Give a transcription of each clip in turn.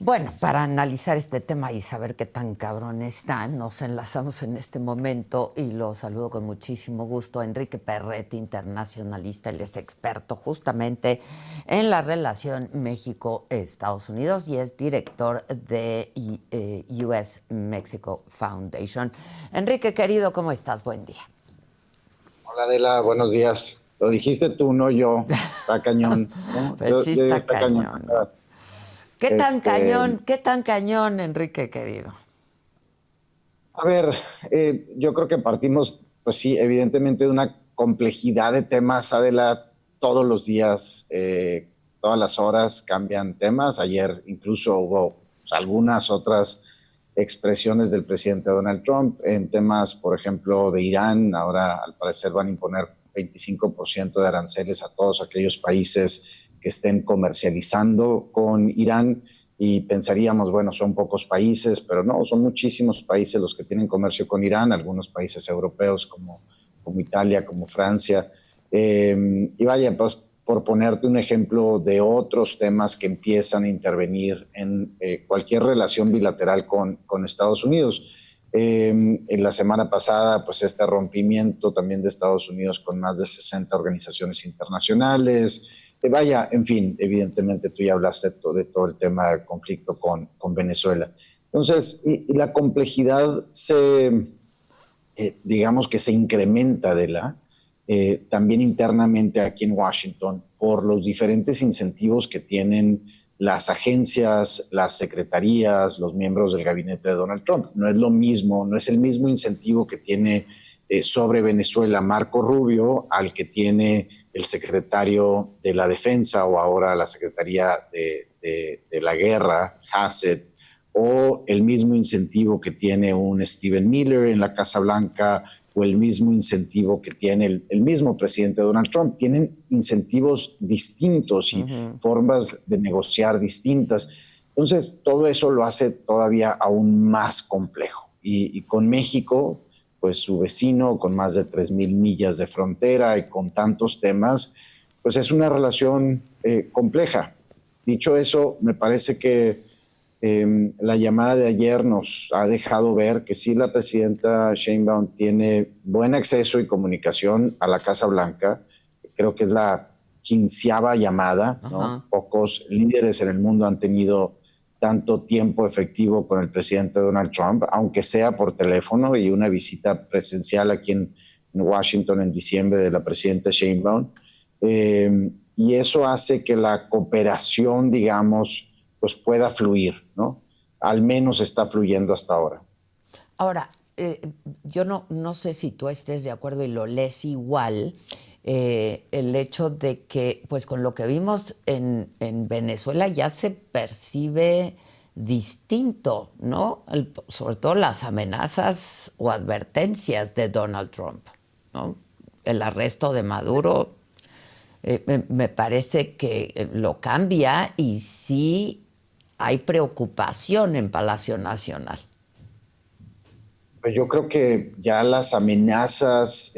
Bueno, para analizar este tema y saber qué tan cabrón está, nos enlazamos en este momento y lo saludo con muchísimo gusto a Enrique Perret, internacionalista. Él es experto justamente en la relación México-Estados Unidos y es director de US Mexico Foundation. Enrique, querido, ¿cómo estás? Buen día. Hola Adela, buenos días. Lo dijiste tú, no yo. Está cañón, ¿no? Pues sí Yo digo, está está cañón. cañón, ¿no? Este, Qué tan cañón, Enrique, querido? a ver, yo creo que partimos, pues sí, evidentemente de una complejidad de temas, Adela, todos los días, todas las horas cambian temas. Ayer incluso hubo pues, algunas otras expresiones del presidente Donald Trump en temas, por ejemplo, de Irán. Ahora, al parecer, van a imponer 25% de aranceles a todos aquellos países que estén comercializando con Irán y pensaríamos, bueno, son pocos países, pero no, son muchísimos países los que tienen comercio con Irán, algunos países europeos como Italia, como Francia. Y vaya, pues por ponerte un ejemplo de otros temas que empiezan a intervenir en cualquier relación bilateral con Estados Unidos. En la semana pasada, pues este rompimiento también de Estados Unidos con más de 60 organizaciones internacionales. Vaya, en fin, evidentemente tú ya hablaste de todo el tema del conflicto con Venezuela. Entonces, y la complejidad digamos que se incrementa también internamente aquí en Washington por los diferentes incentivos que tienen las agencias, las secretarías, los miembros del gabinete de Donald Trump. No es lo mismo, no es el mismo incentivo que tiene sobre Venezuela Marco Rubio al que tiene el secretario de la Defensa o ahora la Secretaría de la Guerra, Hassett, o el mismo incentivo que tiene un Stephen Miller en la Casa Blanca o el mismo incentivo que tiene el mismo presidente Donald Trump. Tienen incentivos distintos y formas de negociar distintas. Entonces, todo eso lo hace todavía aún más complejo. Y con México, pues su vecino, con más de 3,000 millas de frontera y con tantos temas, pues es una relación compleja. Dicho eso, me parece que la llamada de ayer nos ha dejado ver que sí la presidenta Sheinbaum tiene buen acceso y comunicación a la Casa Blanca. Creo que es la 15ª llamada, ¿no? Ajá. Pocos líderes en el mundo han tenido tanto tiempo efectivo con el presidente Donald Trump, aunque sea por teléfono, y una visita presencial aquí en Washington en diciembre de la presidenta Sheinbaum. Y eso hace que la cooperación, digamos, pues pueda fluir, ¿no? Al menos está fluyendo hasta ahora. Ahora, yo no sé si tú estés de acuerdo y lo lees igual, el hecho de que, pues con lo que vimos en Venezuela ya se percibe distinto, ¿no? Sobre todo las amenazas o advertencias de Donald Trump, ¿no? El arresto de Maduro, me parece que lo cambia y sí hay preocupación en Palacio Nacional. Pues yo creo que ya las amenazas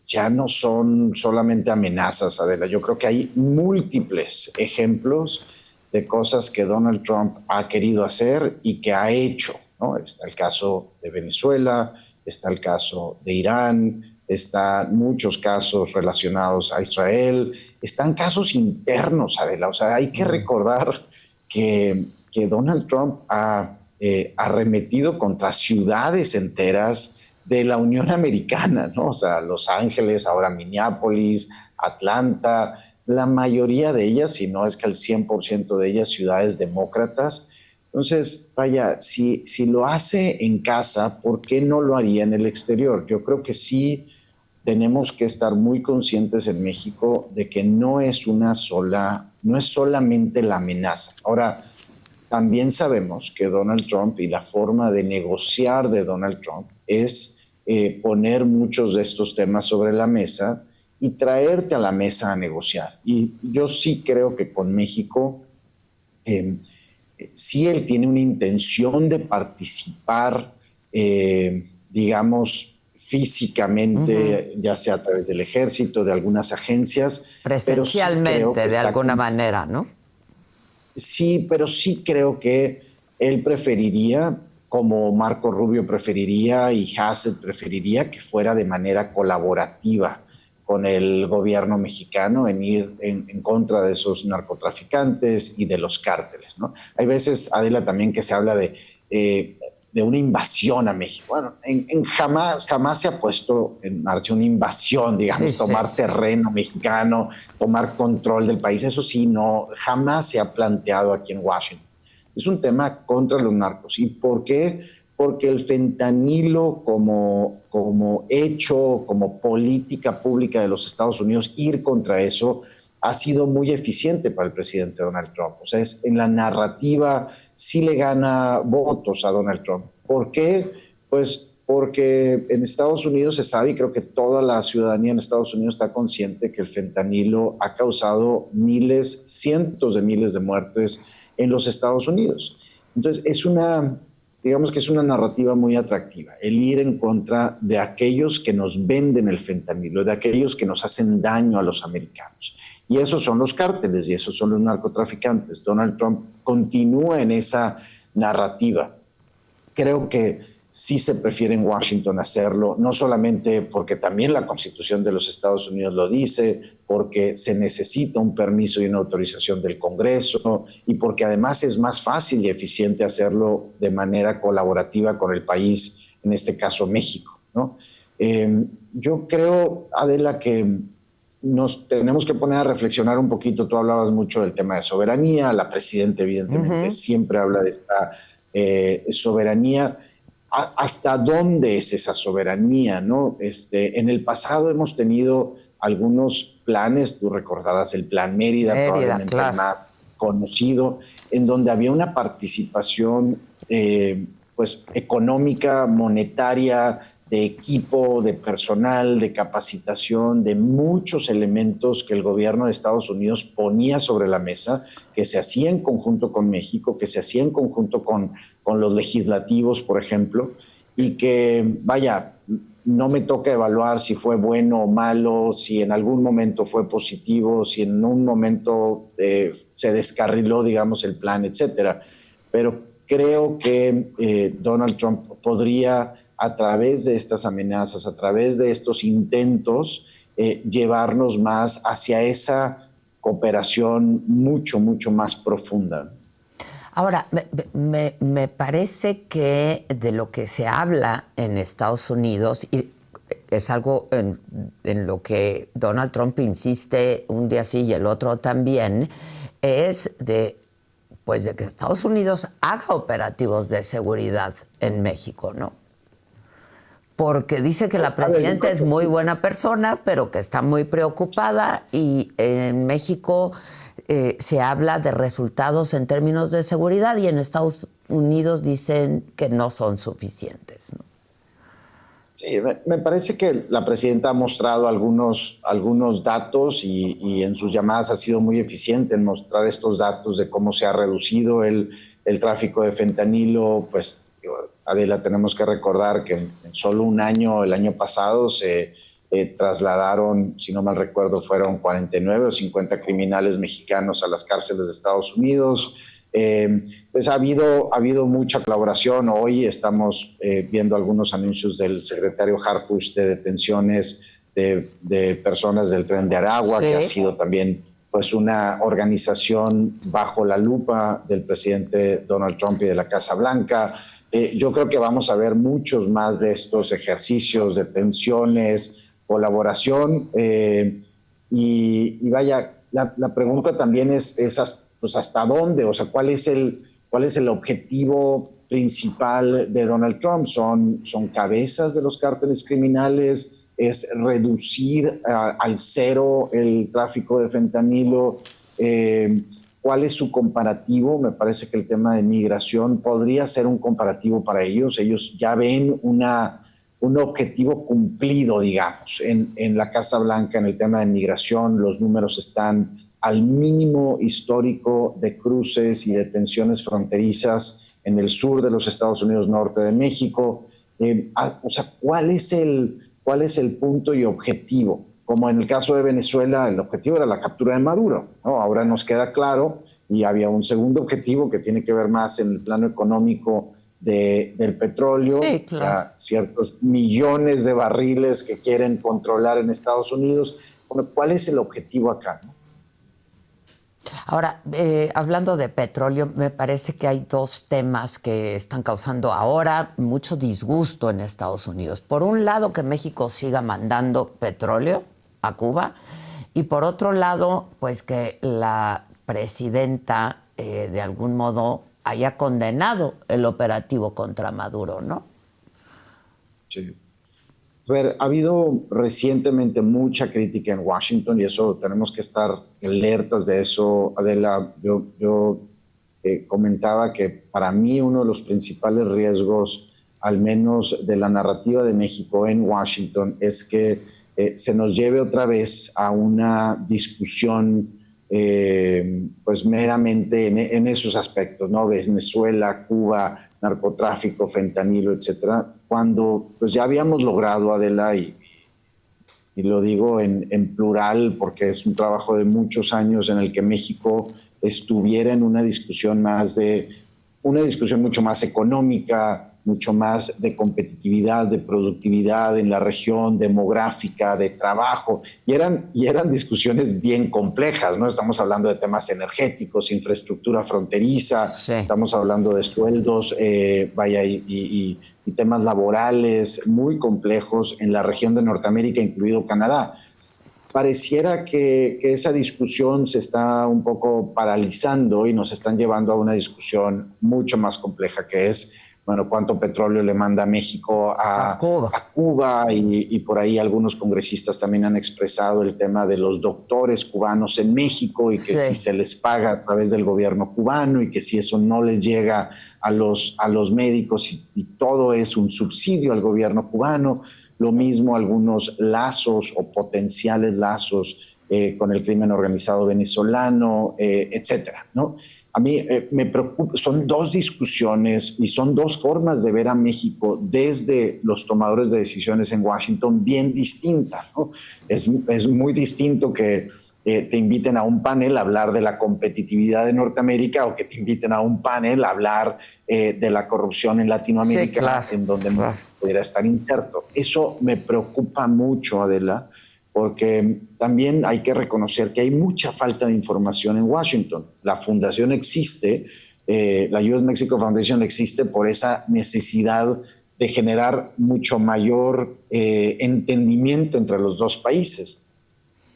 ya no son solamente amenazas, Adela. Yo creo que hay múltiples ejemplos de cosas que Donald Trump ha querido hacer y que ha hecho, ¿no? Está el caso de Venezuela, está el caso de Irán, están muchos casos relacionados a Israel, están casos internos, Adela. O sea, hay que recordar que Donald Trump ha arremetido contra ciudades enteras de la Unión Americana, ¿no? O sea, Los Ángeles, ahora Minneapolis, Atlanta, la mayoría de ellas, si no es que el 100% de ellas, ciudades demócratas. Entonces, vaya, si lo hace en casa, ¿por qué no lo haría en el exterior? Yo creo que sí tenemos que estar muy conscientes en México de que no es solamente la amenaza. Ahora, también sabemos que Donald Trump y la forma de negociar de Donald Trump es poner muchos de estos temas sobre la mesa y traerte a la mesa a negociar. Y yo sí creo que con México, eh, sí él tiene una intención de participar, digamos, físicamente, ya sea a través del ejército, de algunas agencias, pero sí creo Presencialmente, que de está alguna manera, ¿no? Sí, pero sí creo que él preferiría, como Marco Rubio preferiría y Hassett preferiría, que fuera de manera colaborativa con el gobierno mexicano en ir en contra de esos narcotraficantes y de los cárteles, ¿no? Hay veces, Adela, también que se habla de una invasión a México. Bueno, jamás se ha puesto en marcha una invasión, Sí, digamos, sí, tomar sí. terreno mexicano, tomar control del país. Eso sí, no, jamás se ha planteado aquí en Washington. Es un tema contra los narcos. ¿Y por qué? Porque el fentanilo como hecho, como política pública de los Estados Unidos, ir contra eso ha sido muy eficiente para el presidente Donald Trump. O sea, en la narrativa sí le gana votos a Donald Trump. ¿Por qué? Pues porque en Estados Unidos se sabe, y creo que toda la ciudadanía en Estados Unidos está consciente, que el fentanilo ha causado miles, cientos de miles de muertes en los Estados Unidos. Entonces, digamos que es una narrativa muy atractiva, el ir en contra de aquellos que nos venden el fentanilo, de aquellos que nos hacen daño a los americanos. Y esos son los cárteles y esos son los narcotraficantes. Donald Trump continúa en esa narrativa. Creo que sí se prefiere en Washington hacerlo, no solamente porque también la Constitución de los Estados Unidos lo dice, porque se necesita un permiso y una autorización del Congreso y porque además es más fácil y eficiente hacerlo de manera colaborativa con el país, en este caso México, ¿no? Yo creo, Adela, que nos tenemos que poner a reflexionar un poquito. Tú hablabas mucho del tema de soberanía, la presidenta evidentemente siempre habla de esta soberanía. ¿Hasta dónde es esa soberanía, no? En el pasado hemos tenido algunos planes, tú recordarás el Plan Mérida, Mérida, probablemente el claro. más conocido, en donde había una participación pues económica, monetaria, de equipo, de personal, de capacitación, de muchos elementos que el gobierno de Estados Unidos ponía sobre la mesa, que se hacía en conjunto con México, que se hacía en conjunto con los legislativos, por ejemplo, y que, vaya, no me toca evaluar si fue bueno o malo, si en algún momento fue positivo, si en un momento se descarriló, digamos, el plan, etcétera. Pero creo que Donald Trump podría, a través de estas amenazas, a través de estos intentos, llevarnos más hacia esa cooperación mucho, mucho más profunda. Ahora, me parece que de lo que se habla en Estados Unidos, y es algo en lo que Donald Trump insiste un día sí y el otro también, es pues de que Estados Unidos haga operativos de seguridad en México, ¿no? Porque dice que la presidenta es muy buena persona, pero que está muy preocupada, y en México se habla de resultados en términos de seguridad y en Estados Unidos dicen que no son suficientes, ¿no? Sí, me parece que la presidenta ha mostrado algunos datos y en sus llamadas ha sido muy eficiente en mostrar estos datos de cómo se ha reducido el tráfico de fentanilo. Pues, Adela, tenemos que recordar que en solo un año, el año pasado, se trasladaron, si no mal recuerdo, fueron 49 o 50 criminales mexicanos a las cárceles de Estados Unidos. Pues ha habido mucha colaboración. Hoy estamos viendo algunos anuncios del secretario Harfuch de detenciones de personas del Tren de Aragua, que ha sido también pues una organización bajo la lupa del presidente Donald Trump y de la Casa Blanca. Yo creo que vamos a ver muchos más de estos ejercicios, detenciones, colaboración. Y vaya, la pregunta también es pues hasta dónde, o sea, ¿cuál es el objetivo principal de Donald Trump? ¿Son cabezas de los cárteles criminales? ¿Es reducir al cero el tráfico de fentanilo? ¿Cuál es su comparativo? Me parece que el tema de migración podría ser un comparativo para ellos. Ellos ya ven un objetivo cumplido, digamos, en la Casa Blanca en el tema de migración. Los números están al mínimo histórico de cruces y detenciones fronterizas en el sur de los Estados Unidos, norte de México. O sea, ¿cuál es el punto y objetivo? Como en el caso de Venezuela, el objetivo era la captura de Maduro, ¿no? Ahora nos queda claro y había un segundo objetivo que tiene que ver más en el plano económico del petróleo, Sí, claro. ciertos millones de barriles que quieren controlar en Estados Unidos. Bueno, ¿cuál es el objetivo acá, no? Ahora, hablando de petróleo, me parece que hay dos temas que están causando ahora mucho disgusto en Estados Unidos. Por un lado, que México siga mandando petróleo a Cuba, y por otro lado, pues que la presidenta de algún modo haya condenado el operativo contra Maduro, ¿no? Sí. A ver, ha habido recientemente mucha crítica en Washington y eso tenemos que estar alertas de eso. Adela, yo comentaba que para mí uno de los principales riesgos, al menos de la narrativa de México en Washington, es que se nos lleve otra vez a una discusión pues meramente en esos aspectos, ¿no? Venezuela, Cuba, narcotráfico, fentanilo, etcétera, cuando pues ya habíamos logrado, Adela, y lo digo en plural porque es un trabajo de muchos años en el que México estuviera en una discusión una discusión mucho más económica, mucho más de competitividad, de productividad en la región, demográfica, de trabajo, y eran discusiones bien complejas, ¿no? Estamos hablando de temas energéticos, infraestructura fronteriza, Sí. estamos hablando de sueldos, y temas laborales muy complejos en la región de Norteamérica, incluido Canadá. Pareciera que esa discusión se está un poco paralizando y nos están llevando a una discusión mucho más compleja, que es, bueno, cuánto petróleo le manda México A Cuba. a Cuba, y por ahí algunos congresistas también han expresado el tema de los doctores cubanos en México y que Sí. si se les paga a través del gobierno cubano y que si eso no les llega a los médicos y todo es un subsidio al gobierno cubano. Lo mismo algunos lazos o potenciales lazos con el crimen organizado venezolano, etcétera, ¿no? A mí me preocupa, son dos discusiones y son dos formas de ver a México desde los tomadores de decisiones en Washington bien distintas, ¿no? Es muy distinto que te inviten a un panel a hablar de la competitividad de Norteamérica o que te inviten a un panel a hablar de la corrupción en Latinoamérica, Sí, claro, en donde claro. pudiera estar inserto. Eso me preocupa mucho, Adela, porque también hay que reconocer que hay mucha falta de información en Washington. La fundación existe, la US Mexico Foundation existe por esa necesidad de generar mucho mayor entendimiento entre los dos países.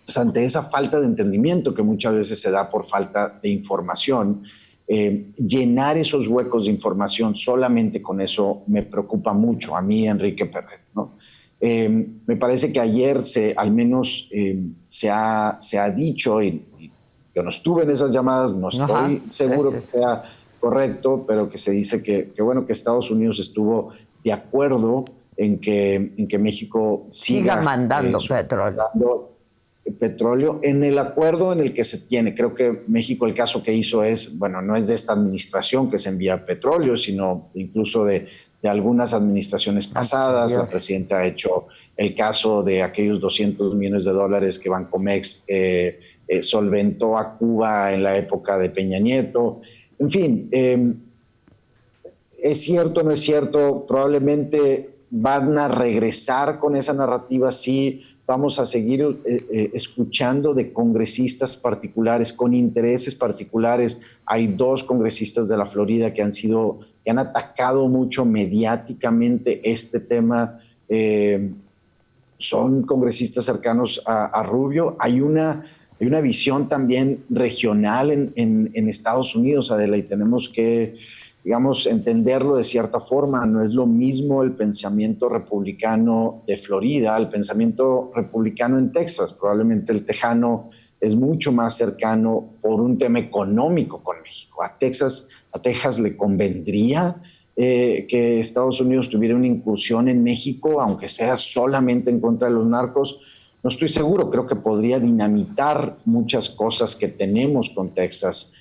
Pues ante esa falta de entendimiento que muchas veces se da por falta de información, llenar esos huecos de información solamente con eso me preocupa mucho a mí, Enrique Perret, ¿no? Me parece que ayer al menos se ha dicho, y yo no estuve en esas llamadas, no estoy seguro que sea correcto, pero que se dice que bueno, que Estados Unidos estuvo de acuerdo en que México Siga mandando petróleo en el acuerdo en el que se tiene. Creo que México, el caso que hizo es, bueno, no es de esta administración que se envía petróleo, sino incluso de algunas administraciones pasadas. La presidenta ha hecho el caso de aquellos $200 millones que Bancomex solventó a Cuba en la época de Peña Nieto. En fin, ¿es cierto, no es cierto? Probablemente van a regresar con esa narrativa, sí. Vamos a seguir escuchando de congresistas particulares con intereses particulares. Hay dos congresistas de la Florida que han atacado mucho mediáticamente este tema. Son congresistas cercanos a Rubio. Hay una visión también regional en Estados Unidos, Adela, y tenemos que, digamos, entenderlo de cierta forma. No es lo mismo el pensamiento republicano de Florida al pensamiento republicano en Texas. Probablemente el tejano es mucho más cercano por un tema económico con México. A Texas le convendría que Estados Unidos tuviera una incursión en México, aunque sea solamente en contra de los narcos. No estoy seguro, creo que podría dinamitar muchas cosas que tenemos con Texas.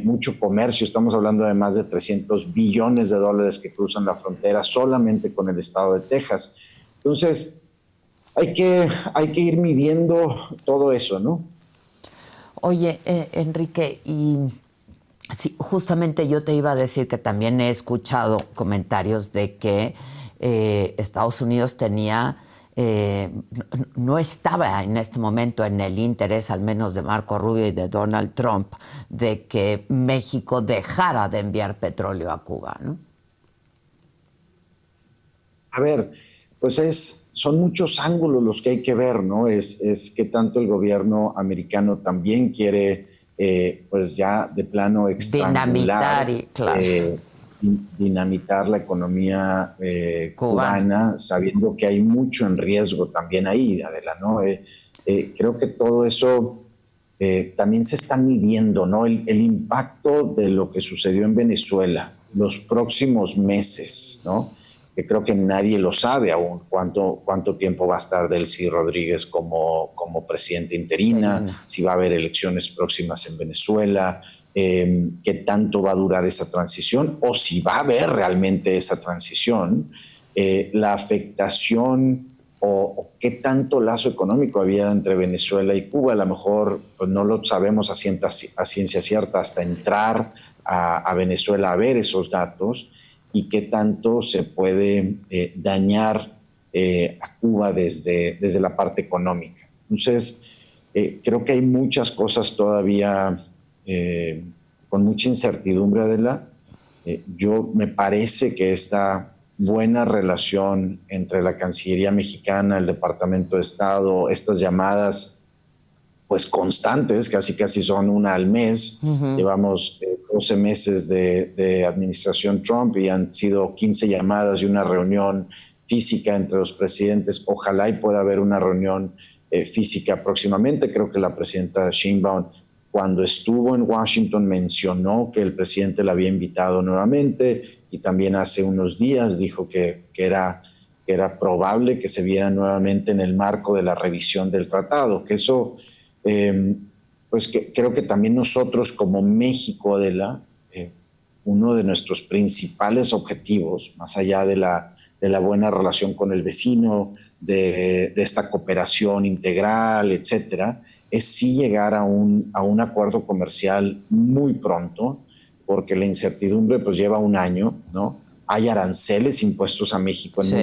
Mucho comercio, estamos hablando de más de $300 billones que cruzan la frontera solamente con el estado de Texas. Entonces, hay que ir midiendo todo eso, ¿no? Oye, Enrique, y Sí, justamente yo te iba a decir que también he escuchado comentarios de que Estados Unidos tenía, no estaba en este momento en el interés, al menos de Marco Rubio y de Donald Trump, de que México dejara de enviar petróleo a Cuba, ¿no? A ver, pues son muchos ángulos los que hay que ver, ¿no? Es que tanto el gobierno americano también quiere, pues ya de plano Dinamitar estrangular, y, claro, dinamitar la economía cubana. cubana, sabiendo que hay mucho en riesgo también ahí, Adela, ¿no? Creo que todo eso también se está midiendo, ¿no? El impacto de lo que sucedió en Venezuela los próximos meses, ¿no? Que creo que nadie lo sabe aún cuánto tiempo va a estar Delcy Rodríguez como presidenta interina, Interina. si va a haber elecciones próximas en Venezuela, qué tanto va a durar esa transición o si va a haber realmente esa transición, la afectación o qué tanto lazo económico había entre Venezuela y Cuba. A lo mejor pues, no lo sabemos a ciencia cierta hasta entrar a Venezuela a ver esos datos y qué tanto se puede dañar a Cuba desde la parte económica. Entonces, creo que hay muchas cosas todavía con mucha incertidumbre, Adela. Yo me parece que esta buena relación entre la Cancillería mexicana, el Departamento de Estado, estas llamadas pues constantes, casi son una al mes. Llevamos 12 meses de administración Trump y han sido 15 llamadas y una reunión física entre los presidentes. Ojalá y pueda haber una reunión física próximamente. Creo que la presidenta Sheinbaum, cuando estuvo en Washington, mencionó que el presidente la había invitado nuevamente y también hace unos días dijo que era probable que se viera nuevamente en el marco de la revisión del tratado, que eso pues que creo que también nosotros como México, Adela, uno de nuestros principales objetivos, más allá de la buena relación con el vecino, de esta cooperación integral, etcétera, es sí llegar a un acuerdo comercial muy pronto, porque la incertidumbre pues lleva un año, ¿no? Hay aranceles impuestos a México Sí.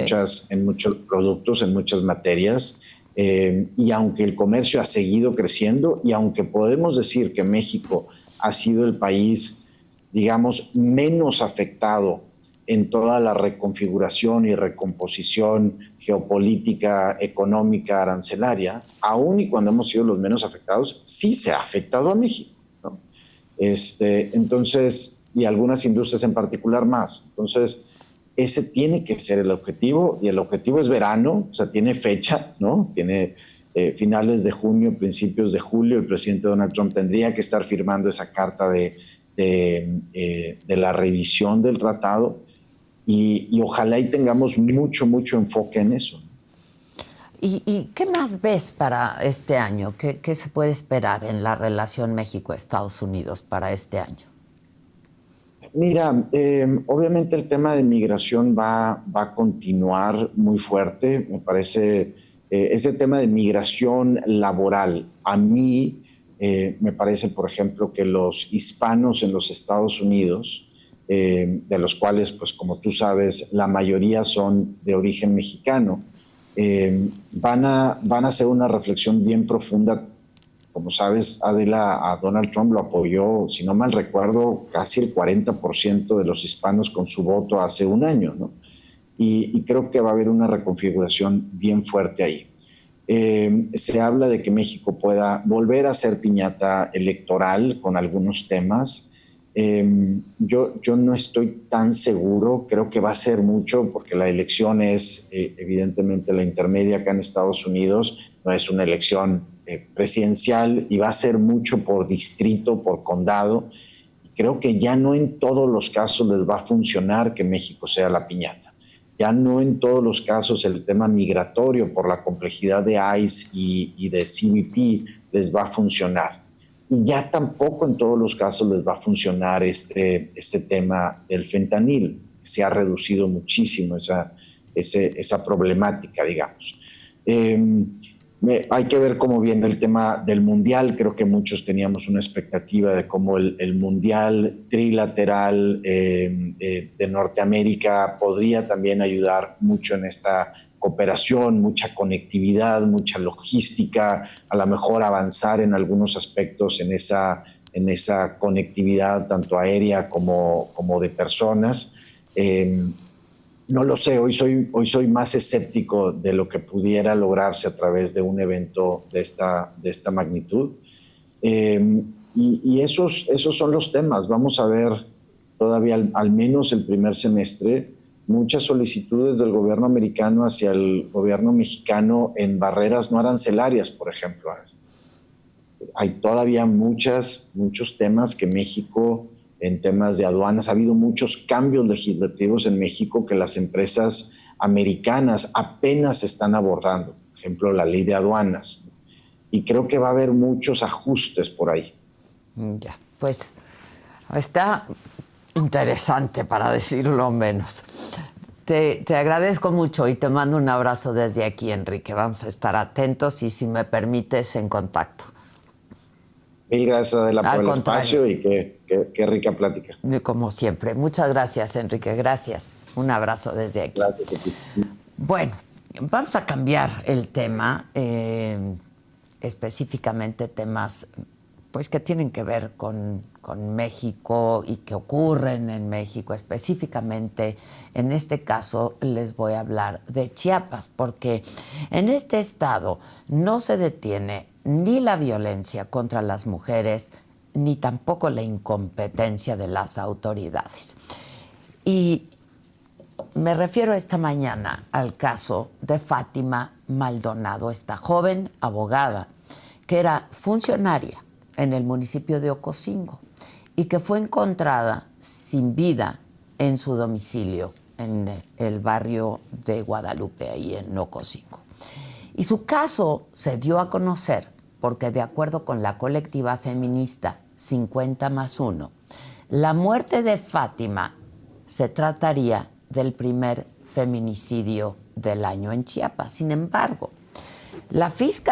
en muchos productos, en muchas materias, y aunque el comercio ha seguido creciendo y aunque podemos decir que México ha sido el país, digamos, menos afectado en toda la reconfiguración y recomposición geopolítica, económica, arancelaria, aún y cuando hemos sido los menos afectados, sí se ha afectado a México, ¿no? Entonces, y algunas industrias en particular más. Entonces, ese tiene que ser el objetivo, y el objetivo es verano, o sea, tiene fecha, ¿no? Tiene finales de junio, principios de julio. El presidente Donald Trump tendría que estar firmando esa carta de la revisión del tratado, y ojalá y tengamos mucho enfoque en eso. ¿Y qué más ves para este año? ¿Qué se puede esperar en la relación México-Estados Unidos para este año? Mira, obviamente el tema de migración va a continuar muy fuerte. Me parece, ese tema de migración laboral, a mí me parece, por ejemplo, que los hispanos en los Estados Unidos, de los cuales, pues como tú sabes, la mayoría son de origen mexicano, van a hacer una reflexión bien profunda. Como sabes, Adela, a Donald Trump lo apoyó, si no mal recuerdo, casi el 40% de los hispanos con su voto hace un año, ¿no? Y creo que va a haber una reconfiguración bien fuerte ahí. Se habla de que México pueda volver a ser piñata electoral con algunos temas. Yo no estoy tan seguro, creo que va a ser mucho porque la elección es evidentemente la intermedia acá en Estados Unidos, no es una elección presidencial y va a ser mucho por distrito, por condado. Creo que ya no en todos los casos les va a funcionar que México sea la piñata. Ya no en todos los casos el tema migratorio por la complejidad de ICE y de CBP les va a funcionar. Y ya tampoco en todos los casos les va a funcionar este tema del fentanil. Se ha reducido muchísimo esa problemática, digamos. Hay que ver cómo viene el tema del Mundial. Creo que muchos teníamos una expectativa de cómo el Mundial trilateral de Norteamérica podría también ayudar mucho en esta cooperación, mucha conectividad, mucha logística, a lo mejor avanzar en algunos aspectos en esa conectividad tanto aérea como de personas. No lo sé, hoy soy más escéptico de lo que pudiera lograrse a través de un evento de esta magnitud. Y esos son los temas. Vamos a ver todavía, al menos el primer semestre, muchas solicitudes del gobierno americano hacia el gobierno mexicano en barreras no arancelarias, por ejemplo. Hay todavía muchos temas que México, en temas de aduanas, ha habido muchos cambios legislativos en México que las empresas americanas apenas están abordando. Por ejemplo, la ley de aduanas. Y creo que va a haber muchos ajustes por ahí. Ya, pues está interesante, para decirlo menos. Te agradezco mucho y te mando un abrazo desde aquí, Enrique. Vamos a estar atentos y, si me permites, en contacto. Mil gracias, Adela, por el espacio y qué rica plática. Como siempre. Muchas gracias, Enrique. Gracias. Un abrazo desde aquí. Gracias a ti. Bueno, vamos a cambiar el tema, específicamente temas pues que tienen que ver con México y que ocurren en México. Específicamente, en este caso, les voy a hablar de Chiapas, porque en este estado no se detiene ni la violencia contra las mujeres, ni tampoco la incompetencia de las autoridades. Y me refiero esta mañana al caso de Fátima Maldonado, esta joven abogada que era funcionaria en el municipio de Ocosingo y que fue encontrada sin vida en su domicilio en el barrio de Guadalupe, ahí en Ocosingo. Y su caso se dio a conocer porque, de acuerdo con la colectiva feminista 50+1, la muerte de Fátima se trataría del primer feminicidio del año en Chiapas. Sin embargo, la Fiscalía